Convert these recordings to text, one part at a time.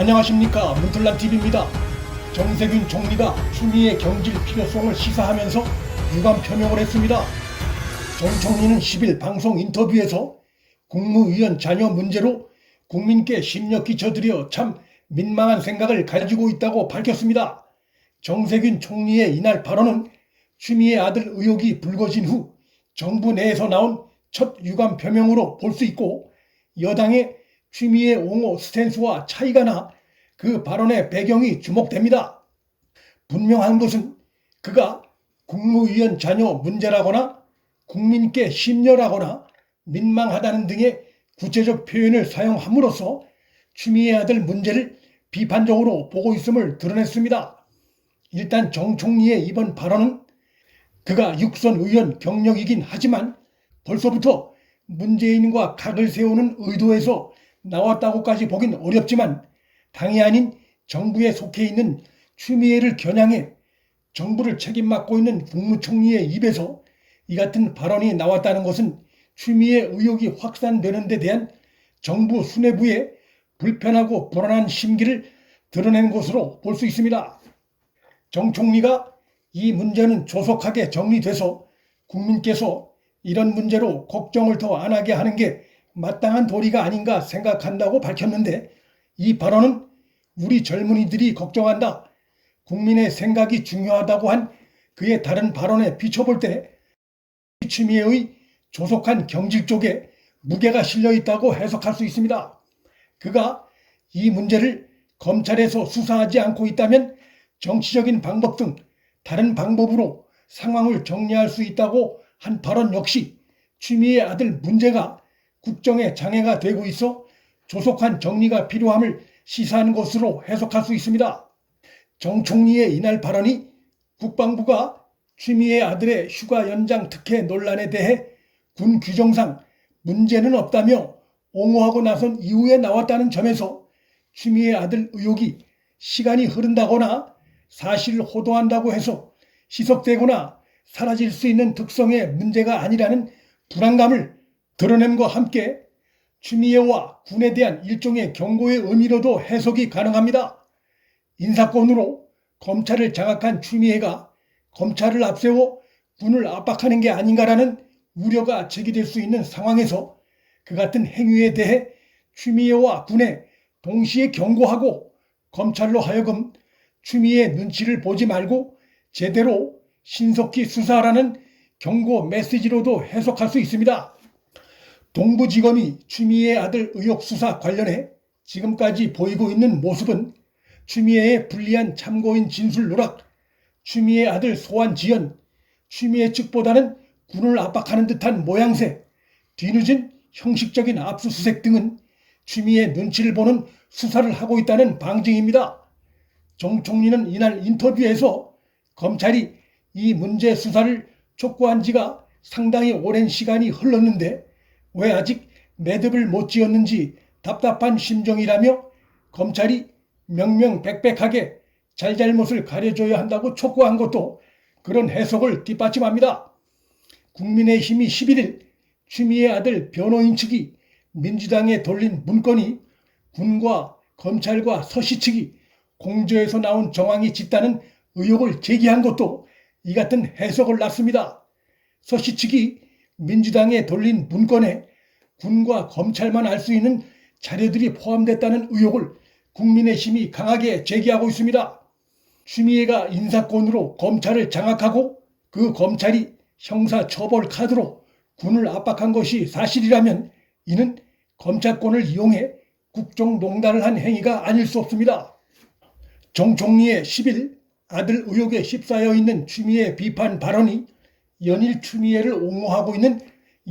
안녕하십니까, 문틀란TV입니다. 정세균 총리가 추미애 경질 필요성을 시사하면서 유감 표명을 했습니다. 정 총리는 10일 방송 인터뷰에서 국무위원 자녀 문제로 국민께 심려 끼쳐드려 참 민망한 생각을 가지고 있다고 밝혔습니다. 정세균 총리의 이날 발언은 추미애 아들 의혹이 불거진 후 정부 내에서 나온 첫 유감 표명으로 볼 수 있고, 여당의 추미애 옹호 스탠스와 차이가 나 그 발언의 배경이 주목됩니다. 분명한 것은 그가 국무위원 자녀 문제라거나 국민께 심려라거나 민망하다는 등의 구체적 표현을 사용함으로써 추미애 아들 문제를 비판적으로 보고 있음을 드러냈습니다. 일단 정 총리의 이번 발언은 그가 육선 의원 경력이긴 하지만 벌써부터 문재인과 각을 세우는 의도에서 나왔다고까지 보긴 어렵지만, 당이 아닌 정부에 속해 있는 추미애를 겨냥해 정부를 책임맡고 있는 국무총리의 입에서 이 같은 발언이 나왔다는 것은 추미애 의혹이 확산되는 데 대한 정부 수뇌부의 불편하고 불안한 심기를 드러낸 것으로 볼 수 있습니다. 정 총리가 이 문제는 조속하게 정리돼서 국민께서 이런 문제로 걱정을 더 안 하게 하는 게 마땅한 도리가 아닌가 생각한다고 밝혔는데, 이 발언은 우리 젊은이들이 걱정한다, 국민의 생각이 중요하다고 한 그의 다른 발언에 비춰볼 때 추미애의 조속한 경질 쪽에 무게가 실려 있다고 해석할 수 있습니다. 그가 이 문제를 검찰에서 수사하지 않고 있다면 정치적인 방법 등 다른 방법으로 상황을 정리할 수 있다고 한 발언 역시 추미애 아들 문제가 국정에 장애가 되고 있어 조속한 정리가 필요함을 시사하는 것으로 해석할 수 있습니다. 정 총리의 이날 발언이 국방부가 추미애 아들의 휴가 연장 특혜 논란에 대해 군 규정상 문제는 없다며 옹호하고 나선 이후에 나왔다는 점에서 추미애 아들 의혹이 시간이 흐른다거나 사실을 호도한다고 해서 희석되거나 사라질 수 있는 특성의 문제가 아니라는 불안감을 드러냄과 함께 추미애와 군에 대한 일종의 경고의 의미로도 해석이 가능합니다. 인사권으로 검찰을 장악한 추미애가 검찰을 앞세워 군을 압박하는 게 아닌가라는 우려가 제기될 수 있는 상황에서 그 같은 행위에 대해 추미애와 군에 동시에 경고하고 검찰로 하여금 추미애 눈치를 보지 말고 제대로 신속히 수사하라는 경고 메시지로도 해석할 수 있습니다. 동부지검이 추미애 아들 의혹 수사 관련해 지금까지 보이고 있는 모습은 추미애의 불리한 참고인 진술 누락, 추미애 아들 소환 지연, 추미애 측보다는 군을 압박하는 듯한 모양새, 뒤늦은 형식적인 압수수색 등은 추미애 눈치를 보는 수사를 하고 있다는 방증입니다. 정 총리는 이날 인터뷰에서 검찰이 이 문제 수사를 촉구한 지가 상당히 오랜 시간이 흘렀는데 왜 아직 매듭을 못 지었는지 답답한 심정이라며 검찰이 명명백백하게 잘잘못을 가려줘야 한다고 촉구한 것도 그런 해석을 뒷받침합니다. 국민의힘이 11일 추미애 아들 변호인 측이 민주당에 돌린 문건이 군과 검찰과 서씨 측이 공조에서 나온 정황이 짙다는 의혹을 제기한 것도 이 같은 해석을 낳습니다. 서씨 측이 민주당에 돌린 문건에 군과 검찰만 알 수 있는 자료들이 포함됐다는 의혹을 국민의힘이 강하게 제기하고 있습니다. 추미애가 인사권으로 검찰을 장악하고 그 검찰이 형사처벌 카드로 군을 압박한 것이 사실이라면 이는 검찰권을 이용해 국정농단을 한 행위가 아닐 수 없습니다. 정 총리의 10일 아들 의혹에 휩싸여 있는 추미애 비판 발언이 연일 추미애를 옹호하고 있는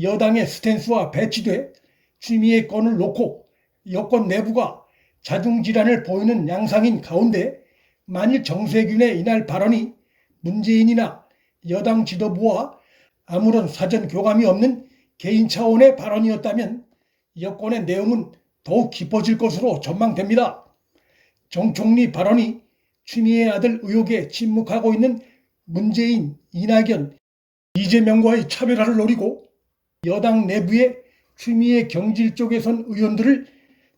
여당의 스탠스와 배치돼 추미애 건을 놓고 여권 내부가 자중질환을 보이는 양상인 가운데, 만일 정세균의 이날 발언이 문재인이나 여당 지도부와 아무런 사전 교감이 없는 개인 차원의 발언이었다면 여권의 내용은 더욱 깊어질 것으로 전망됩니다. 정 총리 발언이 추미애 아들 의혹에 침묵하고 있는 문재인, 이낙연, 이재명과의 차별화를 노리고 여당 내부의 추미애 경질 쪽에 선 의원들을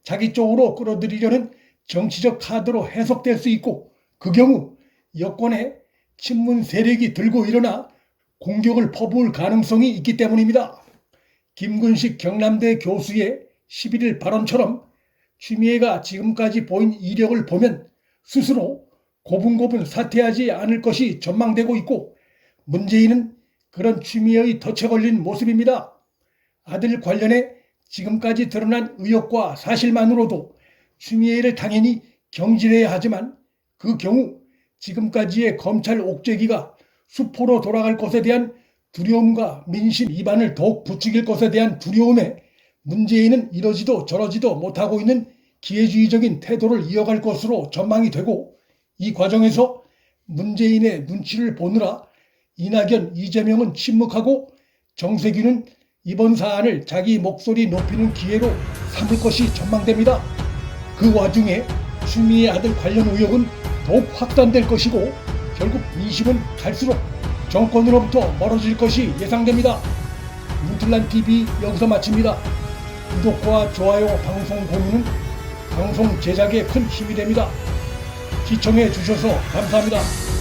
자기 쪽으로 끌어들이려는 정치적 카드로 해석될 수 있고 그 경우 여권의 친문 세력이 들고 일어나 공격을 퍼부을 가능성이 있기 때문입니다. 김근식 경남대 교수의 11일 발언처럼 추미애가 지금까지 보인 이력을 보면 스스로 고분고분 사퇴하지 않을 것이 전망되고 있고 문재인은 그런 추미애의 덫에 걸린 모습입니다. 아들 관련해 지금까지 드러난 의혹과 사실만으로도 추미애를 당연히 경질해야 하지만 그 경우 지금까지의 검찰 옥죄기가 수포로 돌아갈 것에 대한 두려움과 민심 위반을 더욱 부추길 것에 대한 두려움에 문재인은 이러지도 저러지도 못하고 있는 기회주의적인 태도를 이어갈 것으로 전망이 되고 이 과정에서 문재인의 눈치를 보느라 이낙연, 이재명은 침묵하고 정세균은 이번 사안을 자기 목소리 높이는 기회로 삼을 것이 전망됩니다. 그 와중에 추미애 아들 관련 의혹은 더욱 확산될 것이고 결국 민심은 갈수록 정권으로부터 멀어질 것이 예상됩니다. 문틀란TV 여기서 마칩니다. 구독과 좋아요, 방송 공유는 방송 제작에 큰 힘이 됩니다. 시청해 주셔서 감사합니다.